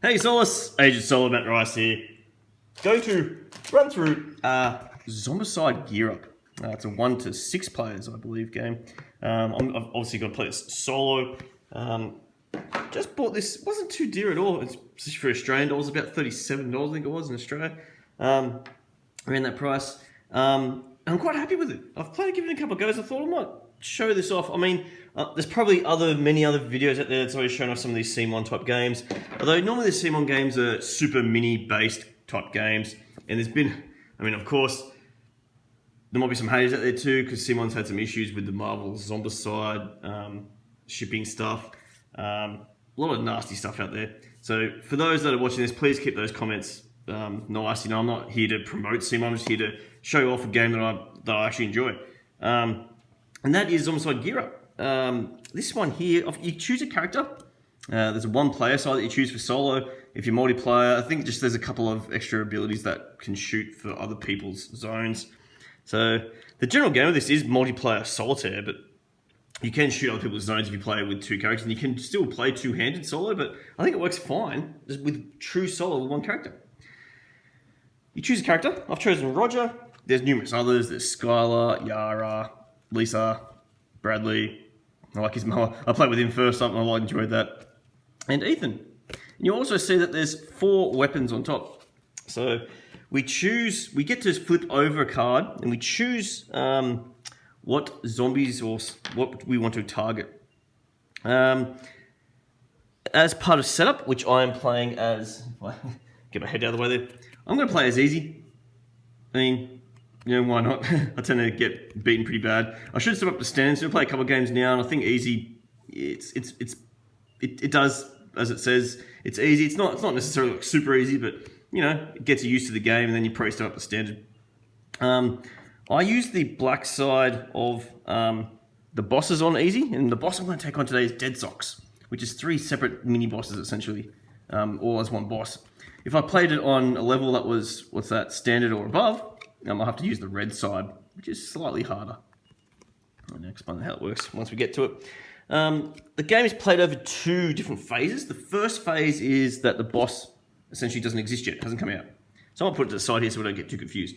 Hey Soloists, Agent Solo, Matt Rice here. Going to run through Zombicide Gear Up. It's a 1 to 6 players, I believe, game. I've obviously got to play this solo. Just bought this, it wasn't too dear at all. It's for Australian dollars, about $37 I think it was in Australia. Around that price. I'm quite happy with it. I've given it a couple of goes. I thought I might show this off. I mean, there's probably many other videos out there that's always shown off some of these Simon type games. Although normally the Simon games are super mini based type games. And there's been, I mean, of course, there might be some haters out there too, because Simon's had some issues with the Marvel Zombicide shipping stuff. A lot of nasty stuff out there. So for those that are watching this, please keep those comments nice. You know, I'm not here to promote Simon. I'm just here to show off a game that I actually enjoy. And that is Zombicide Gear Up. This one here, you choose a character. There's a one player side that you choose for solo. If you're multiplayer, I think just there's a couple of extra abilities that can shoot for other people's zones. So the general game of this is multiplayer solitaire, but you can shoot other people's zones if you play with two characters, and you can still play two-handed solo, but I think it works fine just with true solo with one character. You choose a character. I've chosen Roger. There's numerous others. There's Skylar, Yara, Lisa, Bradley. I like his mower. I played with him first up and I enjoyed that. And Ethan. And you also see that there's 4 weapons on top. So we get to flip over a card and we choose what zombies or what we want to target. As part of setup, which I am playing as, get my head out of the way there. I'm going to play as easy. I mean, you know, why not? I tend to get beaten pretty bad. I should step up to standards. I'll play a couple of games now, and I think easy. It does as it says. It's easy. It's not necessarily like super easy, but you know, it gets you used to the game, and then you probably step up to standard. I use the black side of the bosses on easy, and the boss I'm going to take on today is Dead Sox, which is 3 separate mini bosses essentially, all as one boss. If I played it on a level that was standard or above, I'll have to use the red side, which is slightly harder. I'll now explain how it works once we get to it. The game is played over 2 different phases. The first phase is that the boss essentially doesn't exist yet, hasn't come out. So I'll put it to the side here so we don't get too confused.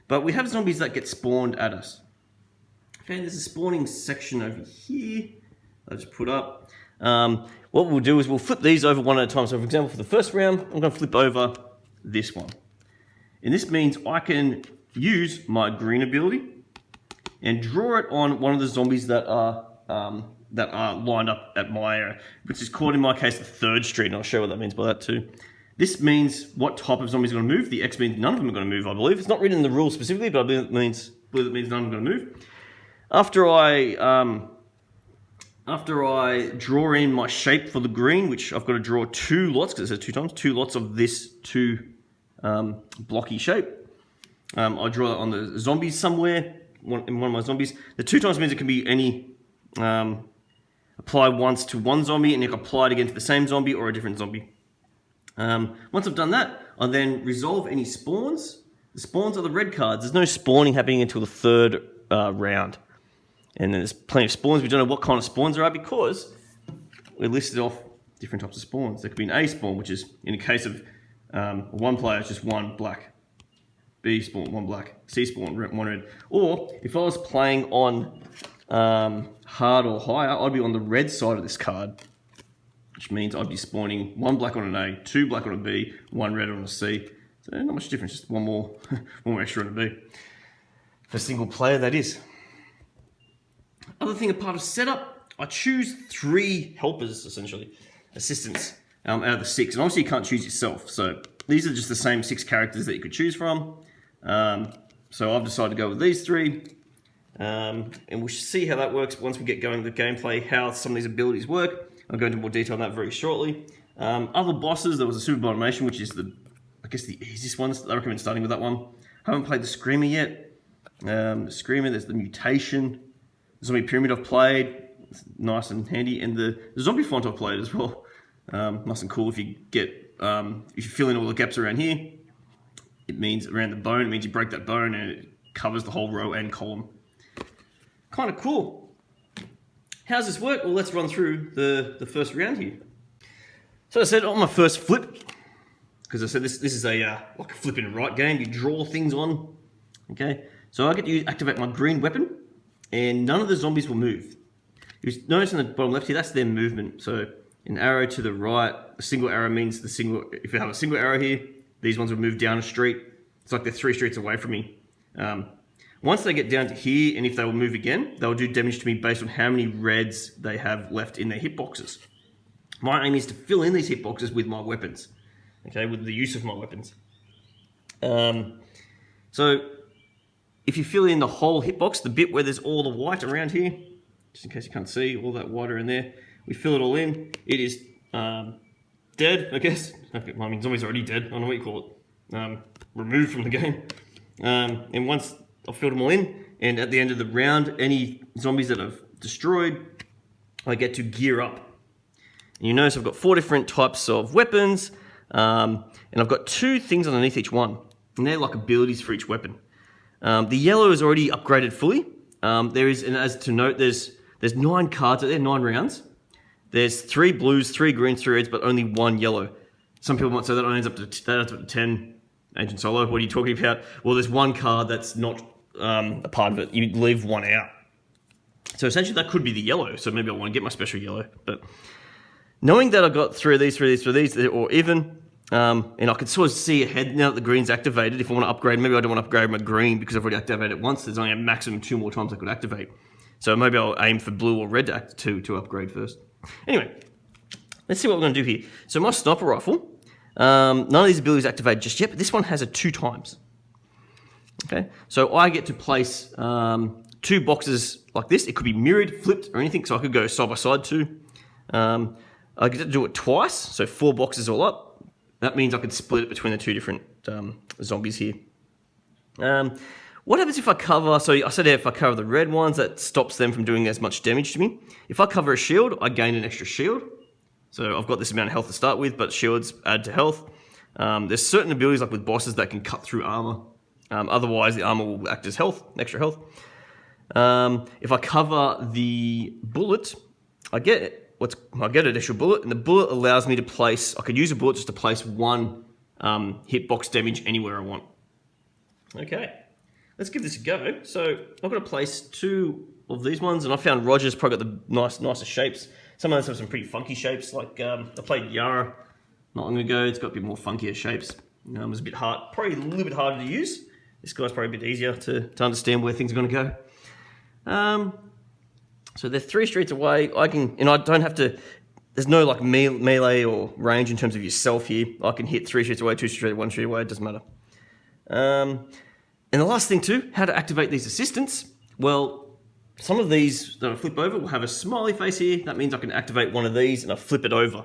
But we have zombies that get spawned at us. Okay, there's a spawning section over here I just put up. What we'll do is we'll flip these over one at a time. So for example, for the first round, I'm going to flip over this one. And this means I can use my green ability and draw it on one of the zombies that are lined up at my area, which is called in my case the 3rd street, and I'll show you what that means by that too. This means what type of zombie is going to move. The X means none of them are going to move, I believe. It's not written in the rules specifically, but I believe it means none of them are going to move. After I draw in my shape for the green, which I've got to draw 2 lots, because it says 2 times, 2 lots of this 2 blocky shape. I draw that on the zombies somewhere, in one of my zombies. The 2 times means it can be any, apply once to one zombie, and you can apply it again to the same zombie or a different zombie. Once I've done that, I then resolve any spawns. The spawns are the red cards. There's no spawning happening until the 3rd round. And then there's plenty of spawns. We don't know what kind of spawns there are because we listed off different types of spawns. There could be an A spawn, which is, in a case of one player, it's just 1 black. B spawn, 1 black. C spawn, 1 red. Or, if I was playing on hard or higher, I'd be on the red side of this card, which means I'd be spawning 1 black on an A, 2 black on a B, 1 red on a C. So not much difference, just one more extra on a B. For a single player, that is. Other thing, a part of setup, I choose 3 helpers, essentially, assistants, out of the 6. And obviously you can't choose yourself. So these are just the same 6 characters that you could choose from. So I've decided to go with these 3. And we'll see how that works once we get going with the gameplay, how some of these abilities work. I'll go into more detail on that very shortly. Other bosses, there was a super automation, which is the easiest one. I recommend starting with that one. Haven't played the Screamer yet. The Screamer, there's the Mutation. The Zombie Pyramid I've played, it's nice and handy, and the Zombie Font I've played as well. Nice and cool if you fill in all the gaps around here. It means around the bone, it means you break that bone and it covers the whole row and column. Kind of cool. How does this work? Well, let's run through the first round here. So I said on my first flip, because I said this is a like a flip in a right game, you draw things on. Okay, so I get to activate my green weapon, and none of the zombies will move. You notice in the bottom left here, that's their movement. So an arrow to the right, a single arrow means the single. If you have a single arrow here, these ones will move down a street. It's like they're 3 streets away from me. Once they get down to here, and if they will move again, they'll do damage to me based on how many reds they have left in their hitboxes. My aim is to fill in these hitboxes with my weapons. Okay, with the use of my weapons. So if you fill in the whole hitbox, the bit where there's all the white around here, just in case you can't see all that white around there, we fill it all in. It is dead, I guess. I mean, zombies are already dead. I don't know what you call it. Removed from the game. And once I've filled them all in, and at the end of the round, any zombies that I've destroyed, I get to gear up. And you notice I've got 4 different types of weapons, and I've got 2 things underneath each one. And they're like abilities for each weapon. The yellow is already upgraded fully. There is, and as to note, there's 9 cards out there, 9 rounds. There's 3 blues, 3 greens, 3 reds, but only 1 yellow. Some people might say that adds up to 10. Agent Solo, what are you talking about? Well, there's 1 card that's not a part of it. You leave 1 out. So essentially that could be the yellow. So maybe I want to get my special yellow. But knowing that I've got 3 of these, 3 of these, 3 of these, or even, and I can sort of see ahead now that the green's activated. If I want to upgrade, maybe I don't want to upgrade my green because I've already activated it once. There's only a maximum 2 more times I could activate. So maybe I'll aim for blue or red to upgrade first. Anyway, let's see what we're going to do here. So my sniper rifle, none of these abilities activated just yet, but this one has it 2 times. Okay, so I get to place 2 boxes like this. It could be mirrored, flipped, or anything, so I could go side by side too. I get to do it twice, so 4 boxes all up. That means I can split it between the 2 different zombies here. What happens if I cover, so I said if I cover the red ones, that stops them from doing as much damage to me. If I cover a shield, I gain an extra shield. So I've got this amount of health to start with, but shields add to health. There's certain abilities like with bosses that can cut through armor. Otherwise, the armor will act as health, extra health. If I cover the bullet, I get an extra bullet, and the bullet allows me to place. I could use a bullet just to place 1 hitbox damage anywhere I want. Okay, let's give this a go. So I've got to place 2 of these ones, and I found Roger's probably got the nicer shapes. Some of those have some pretty funky shapes, like I played Yara not long ago. It's got a bit more funkier shapes. It was a bit hard, probably a little bit harder to use. This guy's probably a bit easier to understand where things are going to go. So they're 3 streets away. I don't have to. There's no like melee or range in terms of yourself here. I can hit 3 streets away, 2 streets away, 1 street away. It doesn't matter. And the last thing too, how to activate these assistants. Well, some of these that I flip over will have a smiley face here. That means I can activate one of these and I flip it over.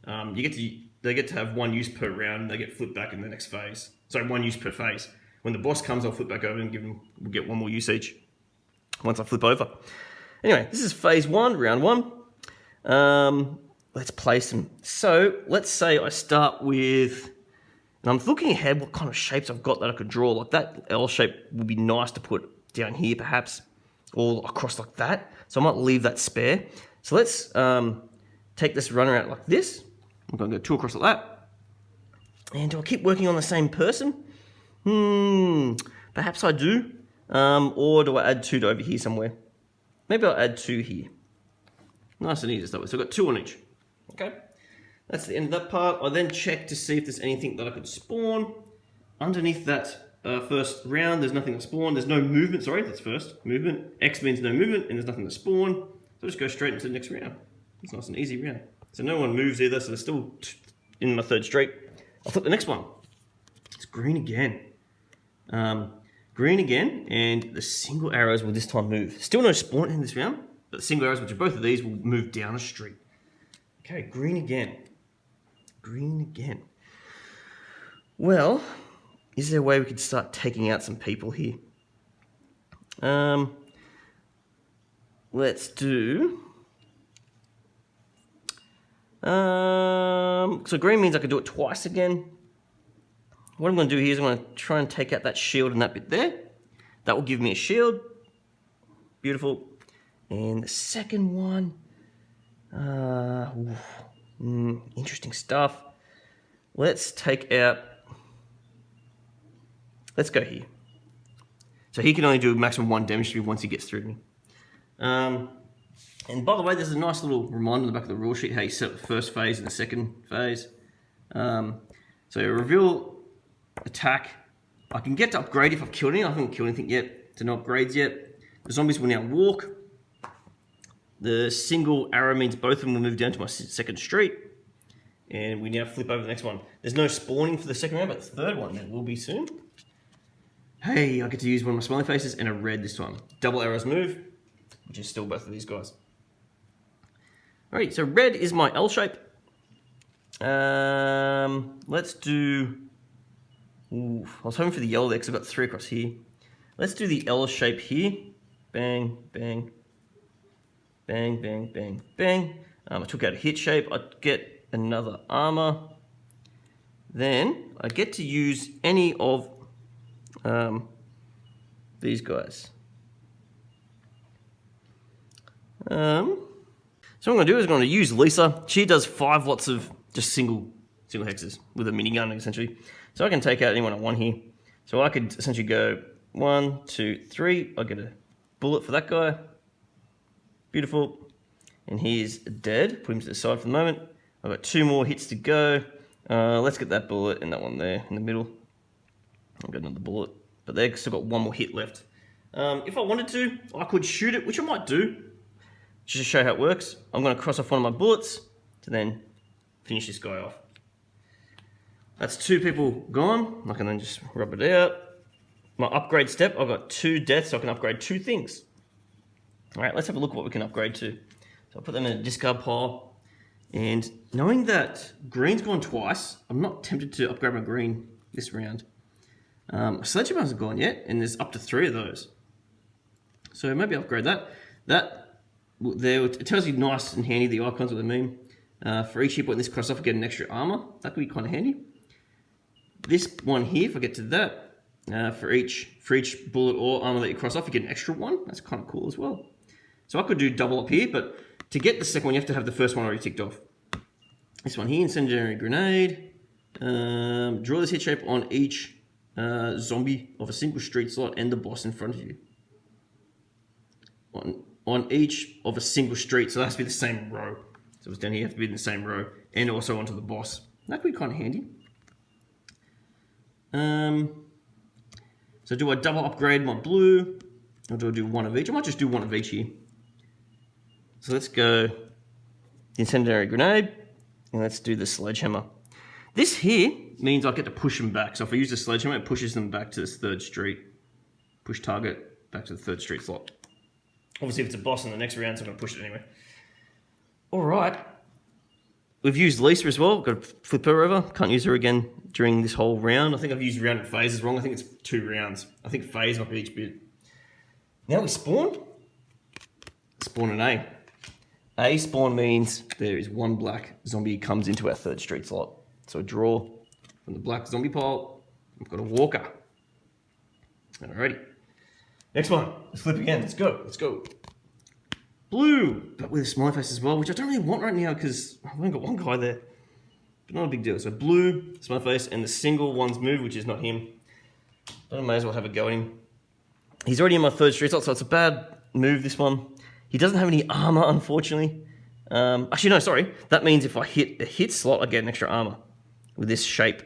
They get to have 1 use per round, and they get flipped back in the next phase. So 1 use per phase. When the boss comes, I'll flip back over and we'll get 1 more use each once I flip over. Anyway, this is phase 1, round 1. Let's place them. So let's say I start with, and I'm looking ahead what kind of shapes I've got that I could draw. Like that L shape would be nice to put down here perhaps, or across like that. So I might leave that spare. So let's take this runner out like this. I'm going to go 2 across like that. And do I keep working on the same person? Perhaps I do. Or do I add 2 to over here somewhere? Maybe I'll add 2 here. Nice and easy to start with. So I've got 2 on each. Okay. That's the end of that part. I then check to see if there's anything that I could spawn. Underneath that first round, there's nothing to spawn. There's no movement. Sorry, that's first. Movement. X means no movement, and there's nothing to spawn. So I'll just go straight into the next round. It's nice and easy round. So no one moves either, so they're still in my 3rd street. I'll flip the next one. It's green again. Green again, and the single arrows will this time move. Still no spawn in this round, but the single arrows, which are both of these, will move down a street. Okay, green again. Green again. Well, is there a way we could start taking out some people here? Let's do... so green means I could do it twice again. What I'm going to do here is I'm going to try and take out that shield and that bit there. That will give me a shield. Beautiful. And the second one, Interesting stuff. Let's take out... Let's go here. So he can only do maximum 1 damage to me once he gets through me. And by the way, there's a nice little reminder on the back of the rule sheet how you set up the first phase and the second phase. So reveal, attack. I can get to upgrade if I've killed anything. I haven't killed anything yet. To no upgrades yet. The zombies will now walk. The single arrow means both of them will move down to my second street. And we now flip over the next one. There's no spawning for the second round, but the third one there will be soon. Hey, I get to use one of my smiley faces and a red this time. Double arrows move, which is still both of these guys. Alright, so red is my L shape. Let's do... Ooh, I was hoping for the yellow there because I've got 3 across here. Let's do the L shape here. Bang, bang, bang, bang, bang, bang. I took out a hit shape. I get another armor. Then I get to use any of these guys. So what I'm going to do is I'm going to use Lisa. She does 5 lots of just single hexes with a minigun essentially. So I can take out anyone I want here. So I could essentially go 1, 2, 3. I'll get a bullet for that guy. Beautiful. And he's dead. Put him to the side for the moment. I've got 2 more hits to go. Let's get that bullet and that one there in the middle. I've got another bullet. But they've still got 1 more hit left. If I wanted to, I could shoot it, which I might do. Just to show how it works. I'm going to cross off one of my bullets to then finish this guy off. That's 2 people gone. I can then just rub it out. My upgrade step, I've got 2 deaths, so I can upgrade 2 things. Alright, let's have a look at what we can upgrade to. So I'll put them in a discard pile. And knowing that green's gone twice, I'm not tempted to upgrade my green this round. Sledgehammer hasn't gone yet, and there's up to 3 of those. So maybe upgrade that. There, it tells you nice and handy the icons of the moon. For each hit point this cross off, I get an extra armor. That could be kind of handy. This one here, if I get to that, for each bullet or armor that you cross off, you get an extra 1. That's kind of cool as well. So I could do double up here, but to get the second one, you have to have the first one already ticked off. This one here, incendiary grenade. Draw this hit shape on each zombie of a single street slot and the boss in front of you. On each of a single street, so that has to be the same row. So it's down here, you have to be in the same row, and also onto the boss. That could be kind of handy. So do I double upgrade my blue, or do I do 1 of each? I might just do 1 of each here. So let's go the incendiary grenade, and let's do the sledgehammer. This here means I get to push them back. So if I use the sledgehammer, it pushes them back to this 3rd street. Push target back to the 3rd street slot. Obviously, if it's a boss in the next round, so I'm going to push it anyway. Alright. We've used Lisa as well. Got to flip her over. Can't use her again during this whole round. I think I've used round and phases wrong. I think it's 2 rounds. I think phase might be each bit. Now we spawn. Spawn an A. A spawn means there is 1 black zombie comes into our 3rd street slot. So draw from the black zombie pile. We've got a walker. Alrighty. Next one. Let's flip again. Let's go. Let's go. Blue, but with a smiley face as well, which I don't really want right now because I've only got 1 guy there. But not a big deal. So blue, smiley face, and the single one's move, which is not him. But I may as well have a go at him. He's already in my 3rd street slot, so it's a bad move, this one. He doesn't have any armor, unfortunately. Actually, no, sorry. That means if I hit a hit slot, I get an extra armor with this shape.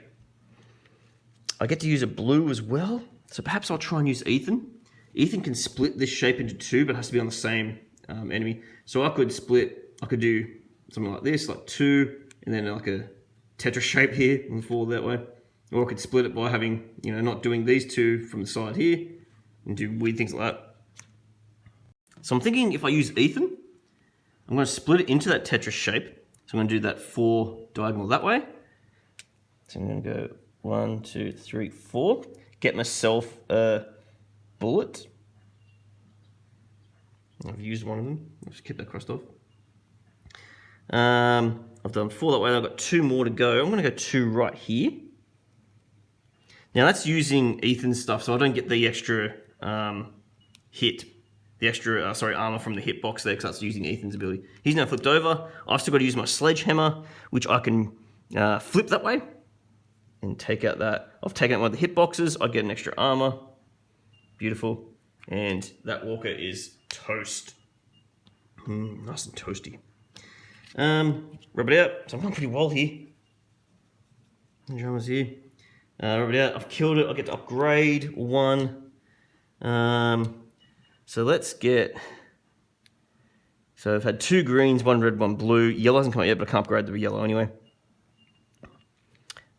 I get to use a blue as well. So perhaps I'll try and use Ethan. Ethan can split this shape into 2, but it has to be on the same enemy. So I could do something like this, like 2, and then like a Tetris shape here and fall that way. Or I could split it by having, not doing these 2 from the side here and do weird things like that. So I'm thinking if I use Ethan, I'm going to split it into that Tetris shape. So I'm going to do that 4 diagonal that way. So I'm going to go 1, 2, 3, 4. Get myself a bullet. I've used 1 of them. I'll just keep that crossed off. I've done 4 that way. I've got 2 more to go. I'm going to go 2 right here. Now that's using Ethan's stuff, so I don't get the extra hit extra armor from the hitbox there, because that's using Ethan's ability. He's now flipped over. I've still got to use my sledgehammer, which I can flip that way and take out that. I've taken out one of the hitboxes. I get an extra armor. Beautiful. And that walker is toast. Nice and toasty. Rub it out. So I'm going pretty well here. The drummer's here. Rub it out. I've killed it. I get to upgrade 1. So let's get... So I've had 2 greens, 1 red, 1 blue. Yellow hasn't come out yet, but I can't upgrade the yellow anyway.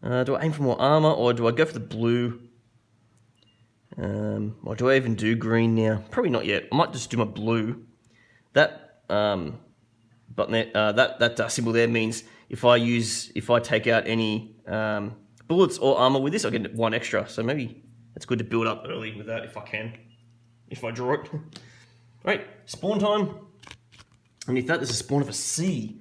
Do I aim for more armor, or do I go for the blue? Or do I even do green now? Probably not yet. I might just do my blue. That button there, that symbol there means if I take out any bullets or armor with this, I get 1 extra. So maybe it's good to build up early with that if I can. If I draw it. Right, spawn time. Underneath that, there's a spawn of a C.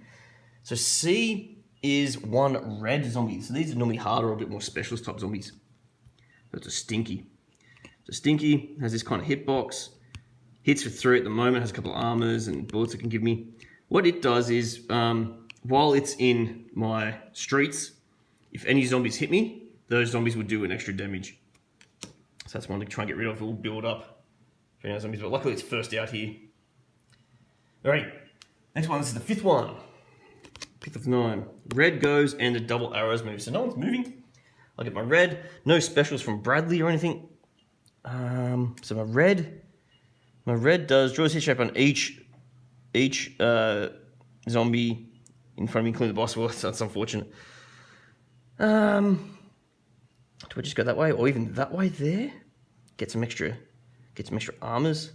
So C is 1 red zombie. So these are normally harder or a bit more specialist type zombies. So it's a Stinky. So Stinky has this kind of hitbox. Hits for 3 at the moment, has a couple of armors and bullets it can give me. What it does is, while it's in my streets, if any zombies hit me, those zombies will do an extra damage. So that's one to try and get rid of. It will build up for any zombies, but luckily it's first out here. Alright, next one, this is the 5th one. 5th of 9. Red goes and the double arrows move. So no one's moving. I'll get my red. No specials from Bradley or anything. So my red does draws hit shape on each zombie in front of me, including the boss. Well, that's unfortunate. Do I just go that way, or even that way there? Get some extra armors.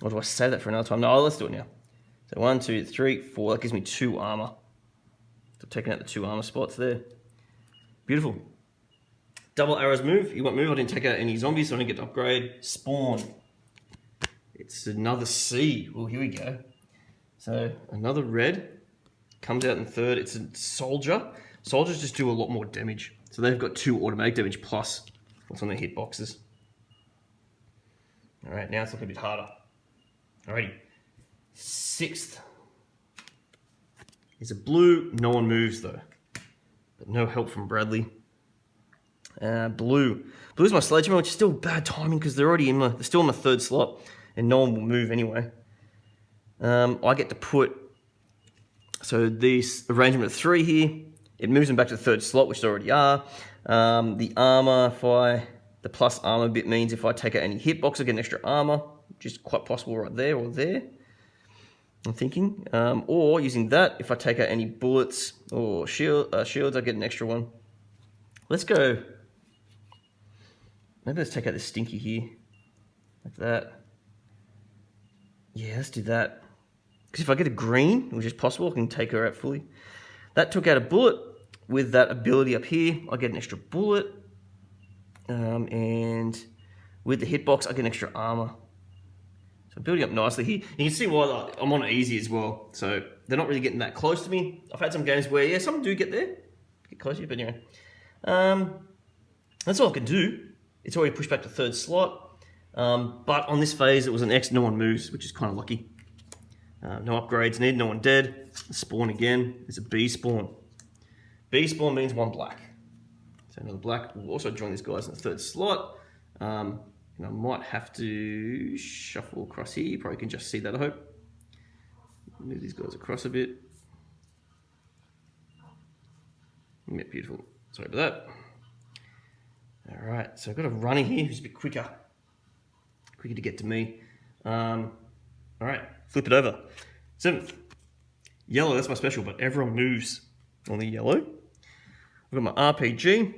Or do I save that for another time? No, let's do it now. So 1, 2, 3, 4. That gives me 2 armor. So I'm taking out the 2 armor spots there. Beautiful. Double arrows move. You want move? I didn't take out any zombies, so I didn't get to upgrade. Spawn. It's another C. Well, here we go. So another red comes out in 3rd. It's a soldier. Soldiers just do a lot more damage. So they've got 2 automatic damage plus what's on their hitboxes. All right, now it's looking a bit harder. Alrighty. 6th is a blue. No one moves though. But no help from Bradley. Blue. Blue's my sledgehammer, which is still bad timing because they're still in my 3rd slot, and no one will move anyway. I get to put this arrangement of 3 here. It moves them back to the 3rd slot, which they already are. The armor, the plus armor bit means if I take out any hitbox, I get an extra armor, which is quite possible right there or there. I'm thinking, or using that, if I take out any bullets or shields, I get an extra one. Let's go. Maybe let's take out this Stinky here, like that. Yeah, let's do that. Because if I get a green, which is possible, I can take her out fully. That took out a bullet. With that ability up here, I get an extra bullet. And with the hitbox, I get an extra armor. So I'm building up nicely here. You can see why I'm on easy as well. So they're not really getting that close to me. I've had some games where, yeah, some do get there. Get close to you, but anyway. That's all I can do. It's already pushed back to 3rd slot. But on this phase, it was an X, no one moves, which is kind of lucky. No upgrades needed, no one dead. Spawn again. It's a B spawn. B spawn means 1 black. So another black. We'll also join these guys in the 3rd slot. And I might have to shuffle across here. You probably can just see that, I hope. Move these guys across a bit. Yeah, beautiful. Sorry about that. All right, so I've got a runner here who's a bit quicker to get to me. All right, flip it over. 7th, yellow, that's my special, but everyone moves on the yellow. I've got my RPG.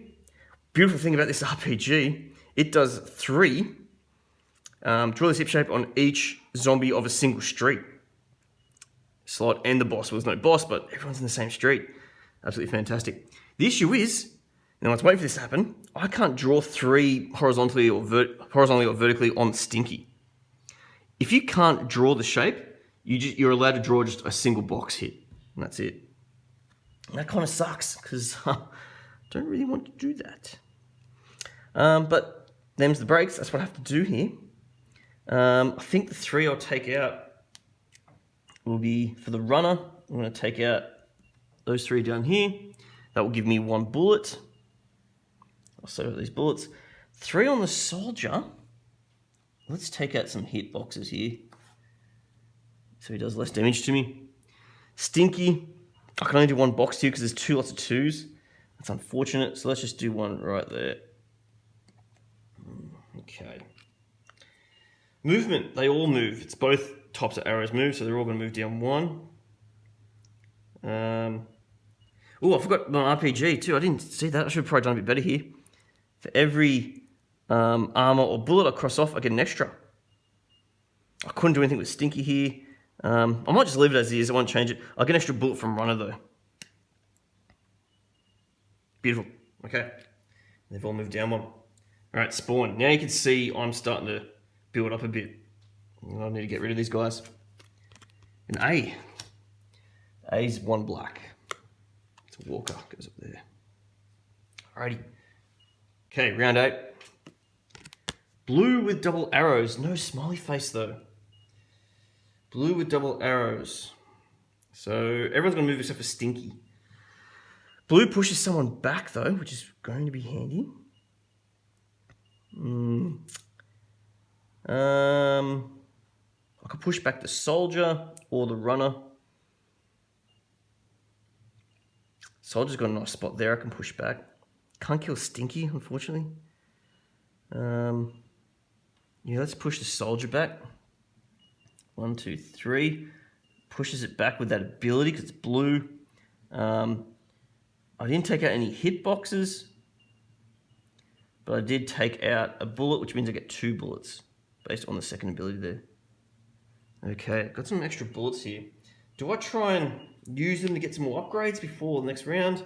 Beautiful thing about this RPG, it does 3. Draw this hip shape on each zombie of a single street. Slot and the boss. Well, there's no boss, but everyone's in the same street. Absolutely fantastic. The issue is, now let's wait for this to happen, I can't draw 3 horizontally or vertically on Stinky. If you can't draw the shape, you're allowed to draw just a single box hit, and that's it. And that kind of sucks, because I don't really want to do that. But them's the breaks. That's what I have to do here. I think the 3 I'll take out will be for the runner. I'm going to take out those 3 down here. That will give me 1 bullet. I'll save these bullets. 3 on the soldier. Let's take out some hit boxes here, so he does less damage to me. Stinky. I can only do 1 box here because there's 2 lots of 2s. That's unfortunate. So let's just do 1 right there. Okay. Movement. They all move. It's both tops of arrows move, so they're all going to move down 1. Oh, I forgot my RPG too. I didn't see that. I should have probably done a bit better here. For every armor or bullet I cross off, I get an extra. I couldn't do anything with Stinky here. I might just leave it as is. I won't change it. I'll get an extra bullet from Runner though. Beautiful. Okay. They've all moved down 1. All right, spawn. Now you can see I'm starting to build up a bit. I need to get rid of these guys. An A. A's 1 black. It's a Walker. Goes up there. Alrighty. Okay, round 8. Blue with double arrows. No smiley face though. Blue with double arrows. So everyone's going to move except for Stinky. Blue pushes someone back though, which is going to be handy. I could push back the soldier or the runner. Soldier's got a nice spot there. I can push back. Can't kill Stinky, unfortunately. Yeah, let's push the soldier back. 1, 2, 3. Pushes it back with that ability because it's blue. I didn't take out any hit boxes, but I did take out a bullet, which means I get 2 bullets based on the second ability there. Okay, got some extra bullets here. Do I try and use them to get some more upgrades before the next round?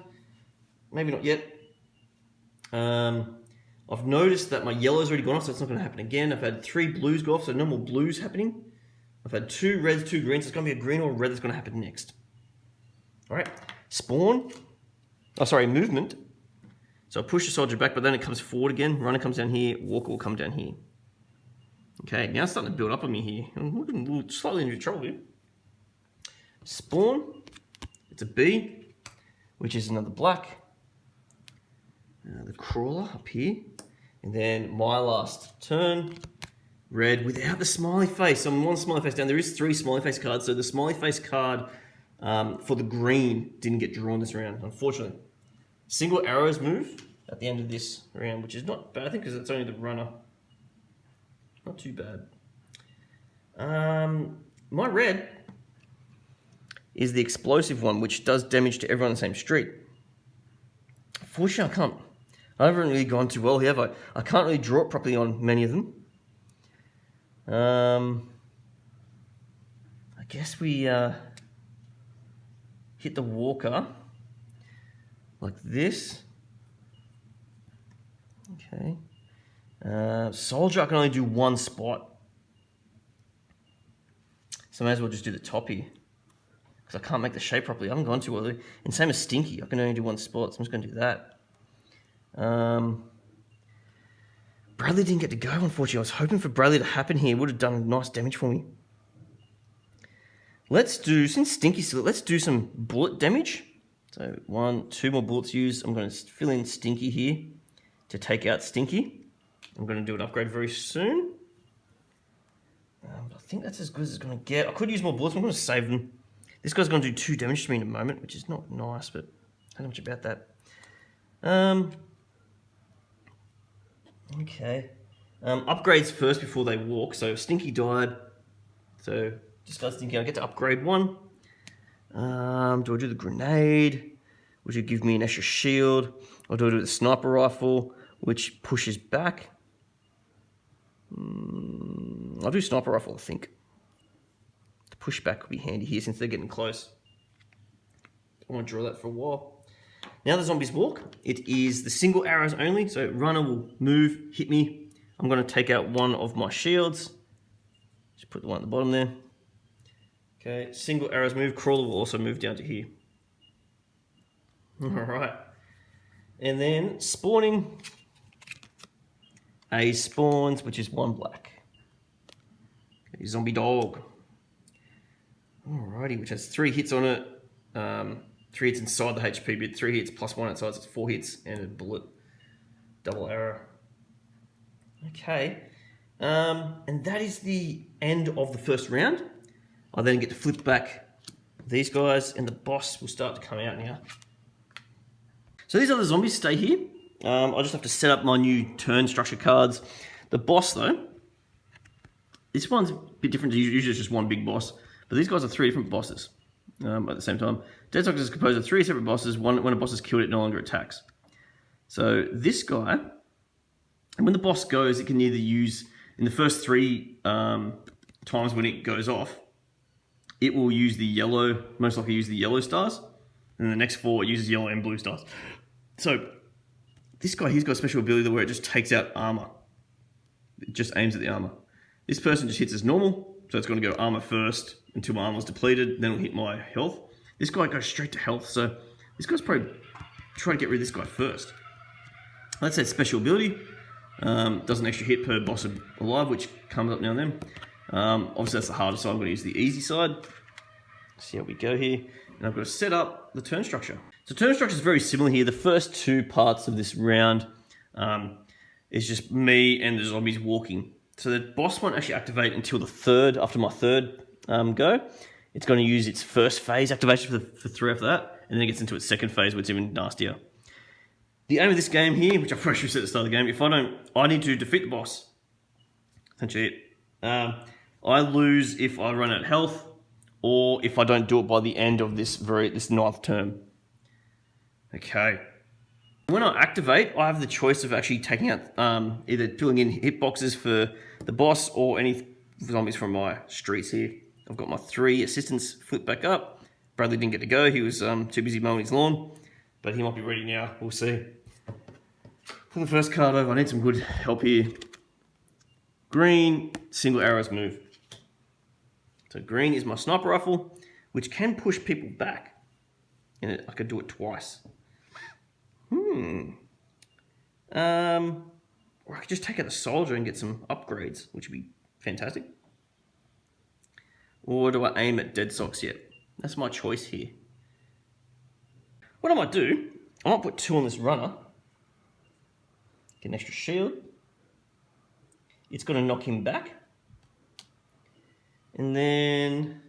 Maybe not yet. I've noticed that my yellow's already gone off, so it's not going to happen again. I've had 3 blues go off, so no more blues happening. I've had 2 reds, 2 greens. So it's going to be a green or a red that's going to happen next. All right, spawn. Oh, sorry, movement. So I push the soldier back, but then it comes forward again. Runner comes down here. Walker will come down here. Okay, now it's starting to build up on me here. I'm looking a little slightly into trouble here. Spawn. It's a B, which is another black. The crawler up here. And then my last turn. Red without the smiley face. So I'm 1 smiley face down. There is 3 smiley face cards. So the smiley face card for the green didn't get drawn this round, unfortunately. Single arrows move at the end of this round, which is not bad, I think, because it's only the runner. Not too bad. My red is the explosive one, which does damage to everyone on the same street. Unfortunately, I haven't really gone too well here, have I can't really draw it properly on many of them. I guess we hit the Walker like this. Okay. Soldier, I can only do 1 spot. So I may as well just do the top here. Because I can't make the shape properly. I haven't gone too early. And same as Stinky, I can only do 1 spot, so I'm just going to do that. Bradley didn't get to go, unfortunately. I was hoping for Bradley to happen here. It would have done nice damage for me. Let's do, since Stinky's still, let's do some bullet damage. So 1, 2 more bullets used. I'm going to fill in Stinky here to take out Stinky. I'm going to do an upgrade very soon. I think that's as good as it's going to get. I could use more bullets. I'm going to save them. This guy's going to do 2 damage to me in a moment, which is not nice, but I don't know much about that. Okay. Upgrades first before they walk. So Stinky died. So discard Stinky. I get to upgrade 1. Do I do the grenade, which would give me an extra shield? Or do I do the sniper rifle, which pushes back? I'll do sniper rifle, I think. The pushback would be handy here since they're getting close. I want to draw that for a while. Now the zombies walk. It is the single arrows only, so runner will move, hit me. I'm going to take out 1 of my shields. Just put the one at the bottom there. Okay, single arrows move. Crawler will also move down to here. Alright. And then spawning A spawns, which is 1 black. Okay, zombie dog. Alrighty, which has 3 hits on it. 3 hits inside the HP bit, 3 hits plus 1 outside, so it's 4 hits and a bullet. Double arrow. Okay. And that is the end of the first round. I then get to flip back these guys, and the boss will start to come out now. So these other zombies stay here. I just have to set up my new turn structure cards. The boss, though, this one's a bit different. Usually it's just one big boss, but these guys are 3 different bosses at the same time. Dead Sox is composed of 3 separate bosses. When a boss is killed, it no longer attacks. So this guy, and when the boss goes, it can either use, in the first 3 times when it goes off, it will use the yellow, most likely use the yellow stars, and the next 4 it uses yellow and blue stars. So this guy, he's got a special ability where it just takes out armor. It just aims at the armor. This person just hits as normal, so it's going to go armor first until my armor's depleted, then it'll hit my health. This guy goes straight to health, so this guy's probably trying to get rid of this guy first. That's that special ability. Does an extra hit per boss alive, which comes up now and then. Obviously that's the hardest, so I'm going to use the easy side. See how we go here. And I've got to set up the turn structure. So turn structure is very similar here. The first 2 parts of this round is just me and the zombies walking. So the boss won't actually activate until the 3rd, after my 3rd go. It's going to use its first phase activation for 3 after that, and then it gets into its 2nd phase, where it's even nastier. The aim of this game here, which I probably should have said at the start of the game, if I don't, I need to defeat the boss. Essentially it. I lose if I run out of health, or if I don't do it by the end of this 9th turn. Okay. When I activate, I have the choice of actually taking out, either filling in hitboxes for the boss or any zombies from my streets here. I've got my 3 assistants flipped back up. Bradley didn't get to go, he was too busy mowing his lawn, but he might be ready now, we'll see. Pull the first card over, I need some good help here. Green, single arrows move. So green is my sniper rifle, which can push people back. And I could do it twice. Or I could just take out the soldier and get some upgrades, which would be fantastic. Or do I aim at Dead Sox yet? That's my choice here. What I might do, I might put 2 on this runner. Get an extra shield. It's going to knock him back. And then,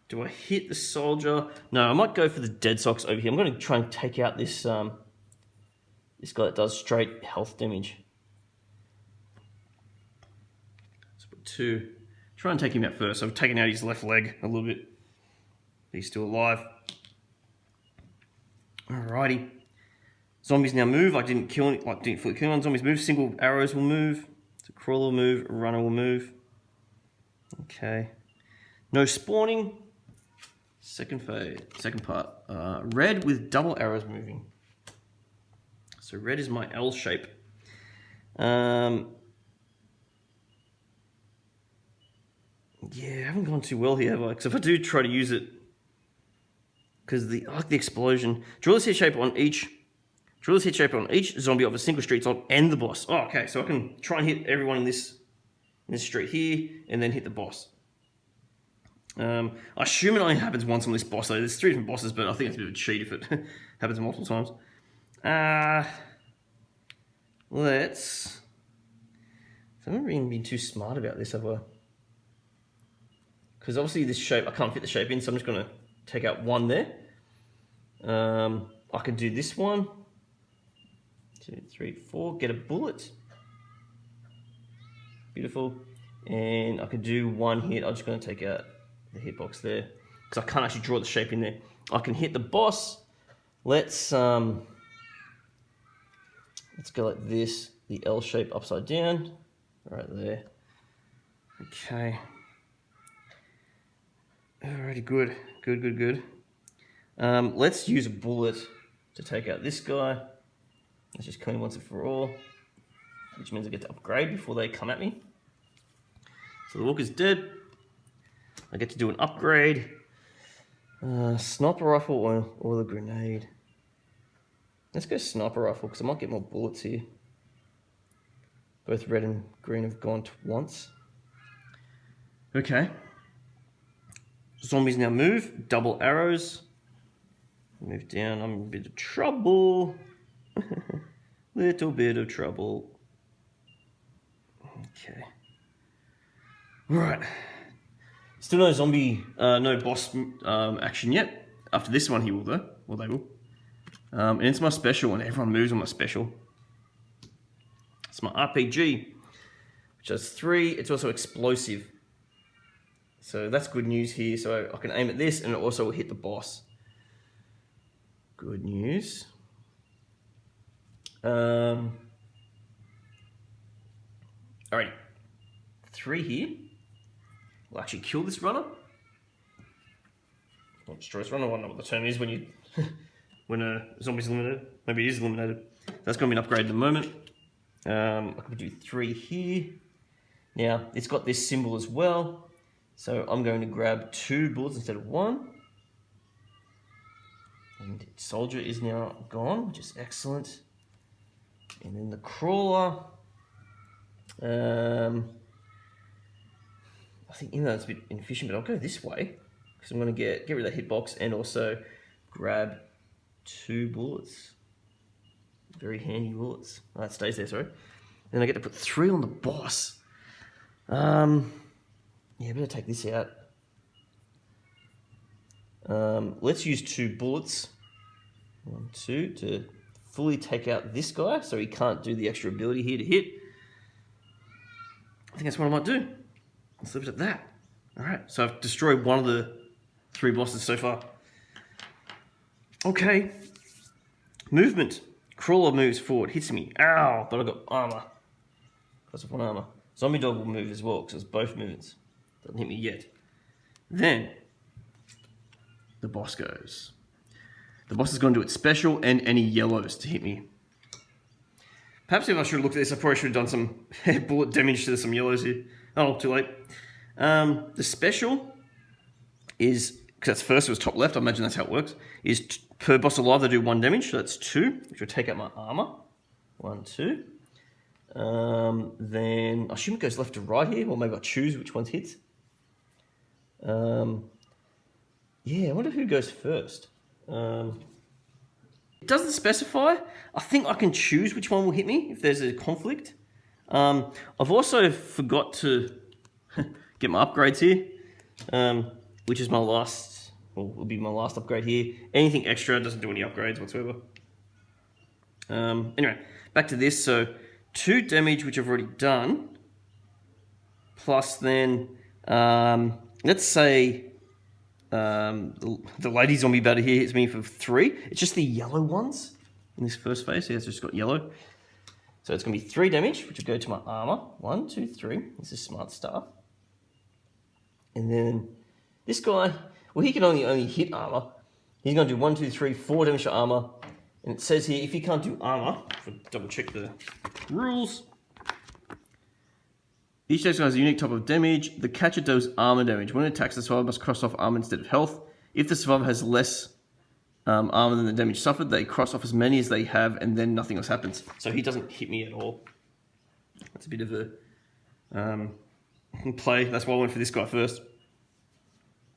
do I hit the soldier? No, I might go for the Dead Sox over here. I'm going to try and take out this this guy that does straight health damage. Let's put 2. Try and take him out first. I've taken out his left leg a little bit. He's still alive. Alrighty. Zombies now move. I didn't kill any, like didn't fully kill anyone. Zombies move. Single arrows will move. So crawler will move. Runner will move. Okay. No spawning. Second phase. Second part. Red with double arrows moving. So red is my L shape. Yeah, I haven't gone too well here, have I? Because if I do try to use it, because I like the explosion. Draw this hit shape on each. Draw this hit shape on each zombie of a single street zone and the boss. Oh, okay, so I can try and hit everyone in this street here, and then hit the boss. I assume it only happens once on this boss, though. There's 3 different bosses, but I think it's a bit of a cheat if it happens multiple times. Let's. I haven't really been too smart about this, have I? Because obviously this shape, I can't fit the shape in, so I'm just going to take out 1 there. I can do this one. 2, 3, 4. Get a bullet. Beautiful. And I could do 1 hit. I'm just going to take out the hitbox there, because I can't actually draw the shape in there. I can hit the boss. Let's go like this. The L shape upside down. Right there. Okay. Alrighty, good. Good. Let's use a bullet to take out this guy. Let's just kill him once and for all, which means I get to upgrade before they come at me. So the walker's dead. I get to do an upgrade. Sniper rifle or the grenade. Let's go sniper rifle because I might get more bullets here. Both red and green have gone once. Okay. Zombies now move. Double arrows. Move down. I'm in a bit of trouble. Little bit of trouble. Okay. Right. Still no zombie, no boss action yet. After this one, he will though. Well, they will. And it's my special, and everyone moves on my special. It's my RPG, which has 3. It's also explosive. So that's good news here. So I can aim at this, and it also will hit the boss. Good news. Alright. 3 here. We'll actually kill this runner. Not destroy this runner. I don't know what the term is when you when a zombie's eliminated. Maybe it is eliminated. That's going to be an upgrade at the moment. I could do 3 here. Now, it's got this symbol as well. So I'm going to grab 2 bullets instead of 1. And soldier is now gone, which is excellent. And then the crawler. I think it's a bit inefficient, but I'll go this way because I'm going to get rid of that hitbox and also grab 2 bullets. Very handy bullets. Oh, that stays there, sorry. Then I get to put 3 on the boss. Yeah, I better take this out. Let's use 2 bullets. 1, 2 to fully take out this guy, so he can't do the extra ability here to hit. I think that's what I might do. Let's leave it at that. All right, so I've destroyed one of the 3 bosses so far. Okay, movement. Crawler moves forward, hits me. Ow, but I've got armor. Plus 1 armor. Zombie dog will move as well, because it's both movements. Doesn't hit me yet. Then, the boss goes. The boss is going to do its special and any yellows to hit me. Perhaps if I should have looked at this, I probably should have done some bullet damage to some yellows here. Oh, too late. The special is, because that's first, it was top left, I imagine that's how it works, is per boss alive they do 1 damage, so that's 2, which will take out my armor. 1, 2. Then I assume it goes left to right here, or maybe I choose which ones hits. Yeah, I wonder who goes first. It doesn't specify. I think I can choose which one will hit me if there's a conflict. I've also forgot to get my upgrades here, which is my last, well, will be my last upgrade here. Anything extra doesn't do any upgrades whatsoever. Anyway, back to this. So 2 damage, which I've already done, plus then, let's say the lady zombie battle here hits me for 3. It's just the yellow ones in this first phase. Yeah, it's just got yellow. So it's going to be 3 damage, which will go to my armor. 1, 2, 3. This is smart stuff. And then this guy, well, he can only hit armor. He's going to do 1, 2, 3, 4 damage to armor. And it says here, if you can't do armor, if I double check the rules, each attack has a unique type of damage. The catcher does armor damage. When it attacks, the survivor must cross off armor instead of health. If the survivor has less armor than the damage suffered, they cross off as many as they have, and then nothing else happens. So he doesn't hit me at all. That's a bit of a play. That's why I went for this guy first.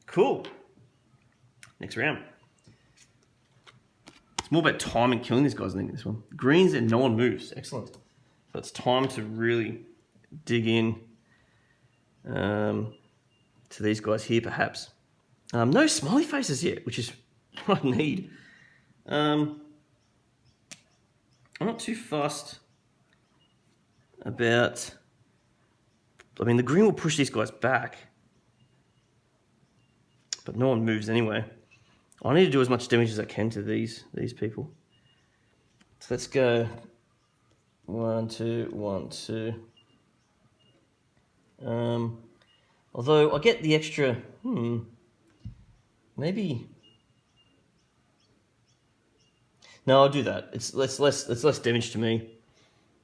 Cool. Next round. It's more about time and killing these guys, I think, this one. Greens and no one moves. Excellent. So it's time to really dig in to these guys here, perhaps. No smiley faces yet, which is what I need. I'm not too fussed about... I mean, the green will push these guys back, but no one moves anyway. I need to do as much damage as I can to these people. So let's go 1, 2, 1, 2. Although I get the extra, maybe. No, I'll do that. It's less damage to me.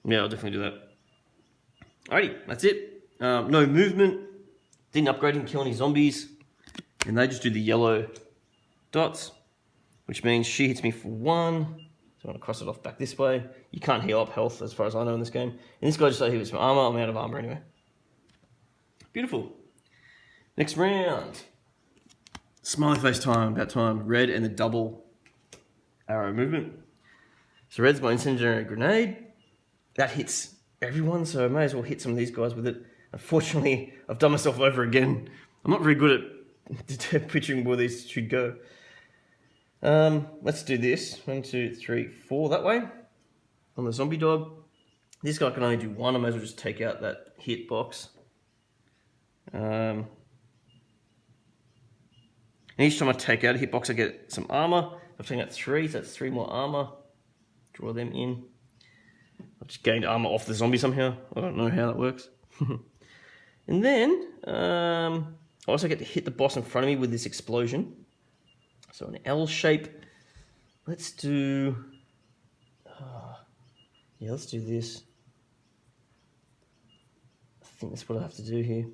Yeah, I'll definitely do that. Alrighty, that's it. No movement. Didn't upgrade and kill any zombies, and they just do the yellow dots, which means she hits me for 1. So I'm going to cross it off back this way. You can't heal up health as far as I know in this game. And this guy just like he was some armor. I'm out of armor anyway. Beautiful. Next round. Smiley face time, about time. Red and the double arrow movement. So red's my incendiary grenade. That hits everyone, so I may as well hit some of these guys with it. Unfortunately, I've done myself over again. I'm not very good at picturing where these should go. Let's do this. 1, 2, 3, 4 that way. On the zombie dog. This guy can only do one. I may as well just take out that hit box. And each time I take out a hitbox, I get some armor. I've taken out 3, so that's 3 more armor. Draw them in. I've just gained armor off the zombie somehow. I don't know how that works. And then, I also get to hit the boss in front of me with this explosion. So an L shape. Let's do... yeah, let's do this. I think that's what I have to do here.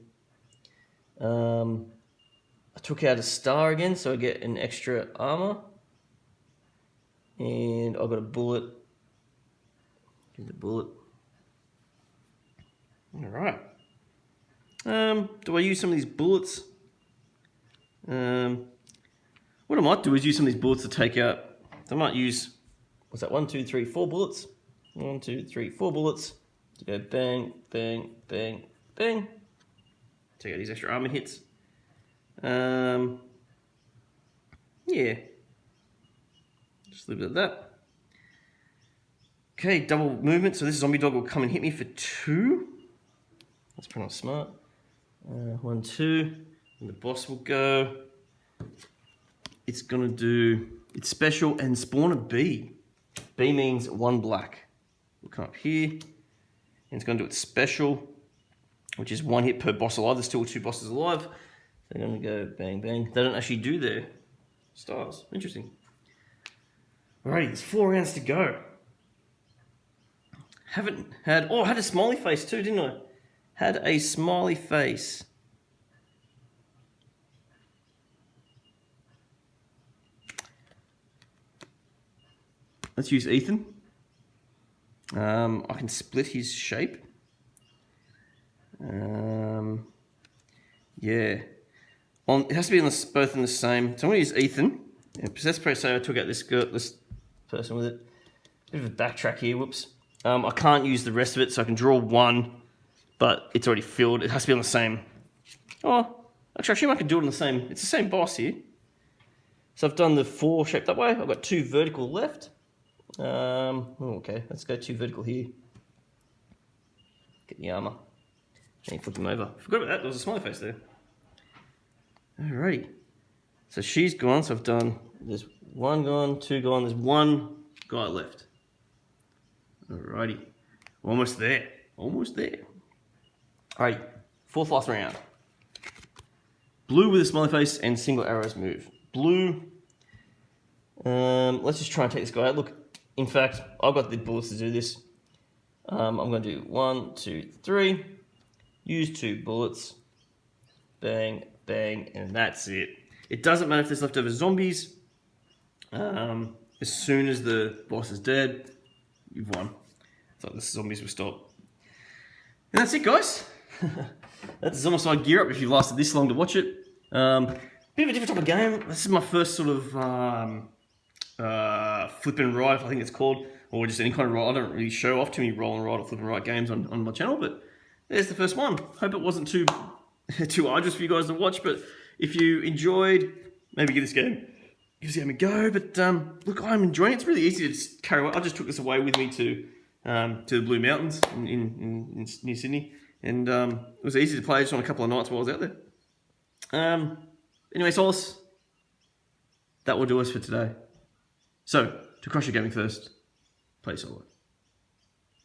I took out a star again, so I get an extra armor. And I've got a bullet. Give the bullet. Alright. Do I use some of these bullets? What I might do is use some of these bullets to take out... I might use... What's that? 1, 2, 3, 4 bullets. 1, 2, 3, 4 bullets. To go bang, bang, bang, bang. Take out these extra armor hits. Yeah. Just leave it at that. Okay, double movement. So this zombie dog will come and hit me for 2. That's pretty much smart. 1, 2. And the boss will go. It's going to do its special and spawn a B. B means 1 black. We'll come up here. And it's going to do its special, which is 1 hit per boss alive. There's still 2 bosses alive. They're going to go bang, bang. They don't actually do their stars. Interesting. Alrighty, there's 4 rounds to go. Haven't had... Oh, I had a smiley face too, didn't I? Had a smiley face. Let's use Ethan. I can split his shape. Yeah. It has to be both in the same. So I'm going to use Ethan. Yeah, Possess Pro say I took out this person with it. Bit of a backtrack here, whoops. I can't use the rest of it, so I can draw 1, but it's already filled. It has to be on the same. Oh, actually, I assume I can do it on the same. It's the same boss here. So I've done the 4 shape that way. I've got 2 vertical left. Okay, let's go 2 vertical here. Get the armor. And flip him over. Forgot about that, there was a smiley face there. Alrighty. So she's gone, so I've done, there's 1 gone, 2 gone, there's 1 guy left. Alrighty. Almost there. Almost there. Alright, 4th last round. Blue with a smiley face and single arrows move. Blue. Let's just try and take this guy out. Look, in fact, I've got the bullets to do this. I'm going to do 1, 2, 3. Use 2 bullets. Bang, bang, and that's it. It doesn't matter if there's leftover zombies. As soon as the boss is dead, you've won. So the zombies will stop. And that's it, guys. That's Zombicide gear up if you've lasted this long to watch it. Bit of a different type of game. This is my first sort of flip and ride, I think it's called, or just any kind of ride. I don't really show off too many roll and ride or flip and ride games on my channel, but there's the first one. Hope it wasn't too arduous for you guys to watch, but if you enjoyed, maybe give this game a go. But look, I'm enjoying it. It's really easy to just carry away. I just took this away with me to the Blue Mountains in near Sydney, and it was easy to play just on a couple of nights while I was out there. Anyway, Solace, that will do us for today. So, to crush your gaming first, play solo.